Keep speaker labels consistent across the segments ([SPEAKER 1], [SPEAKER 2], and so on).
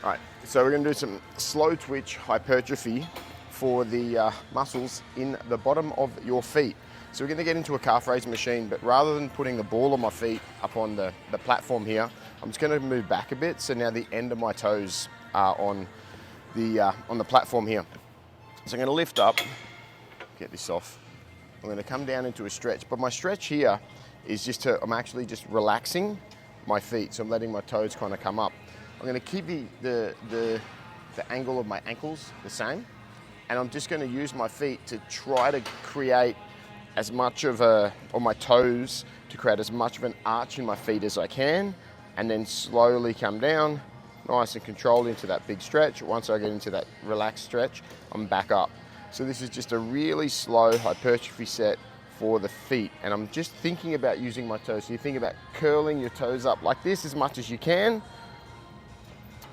[SPEAKER 1] All right, so we're gonna do some slow twitch hypertrophy for the muscles in the bottom of your feet. So we're gonna get into a calf raise machine, but rather than putting the ball of my feet up on the platform here, I'm just gonna move back a bit. So now the end of my toes are on the platform here. So I'm gonna lift up, get this off. I'm gonna come down into a stretch, but my stretch here is I'm actually just relaxing my feet. So I'm letting my toes kind of come up. I'm gonna keep the angle of my ankles the same, and I'm just gonna use my feet to try to create as much of or my toes to create as much of an arch in my feet as I can, and then slowly come down, nice and controlled into that big stretch. Once I get into that relaxed stretch, I'm back up. So this is just a really slow hypertrophy set for the feet, and I'm just thinking about using my toes. So you think about curling your toes up like this as much as you can,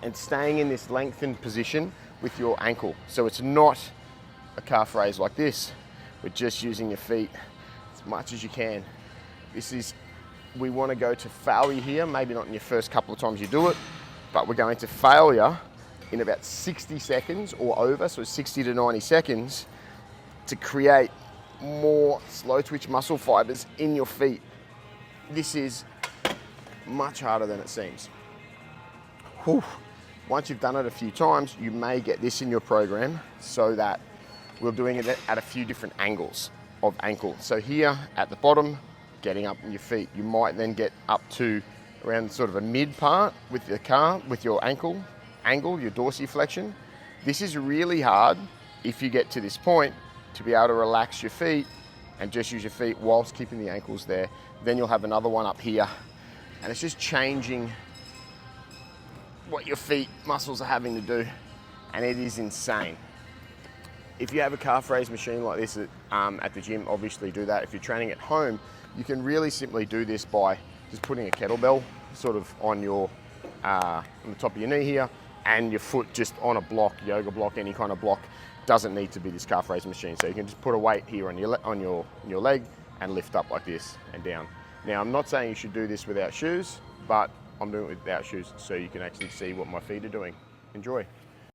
[SPEAKER 1] and staying in this lengthened position with your ankle. So it's not a calf raise like this, but just using your feet as much as you can. We want to go to failure here, maybe not in your first couple of times you do it, but we're going to failure in about 60 seconds or over, so 60 to 90 seconds, to create more slow twitch muscle fibers in your feet. This is much harder than it seems. Whew. Once you've done it a few times, you may get this in your program, so that we're doing it at a few different angles of ankle. So here at the bottom, getting up in your feet. You might then get up to around sort of a mid part with your ankle angle, your dorsiflexion. This is really hard if you get to this point to be able to relax your feet and just use your feet whilst keeping the ankles there. Then you'll have another one up here, and it's just changing what your feet muscles are having to do, and it is insane. If you have a calf raise machine like this at the gym, obviously do that. If you're training at home, you can really simply do this by just putting a kettlebell sort of on the top of your knee here, and your foot just on a block, yoga block, any kind of block. Doesn't need to be this calf raise machine. So you can just put a weight here on your leg and lift up like this and down. Now, I'm not saying you should do this without shoes, but I'm doing it without shoes so you can actually see what my feet are doing. Enjoy.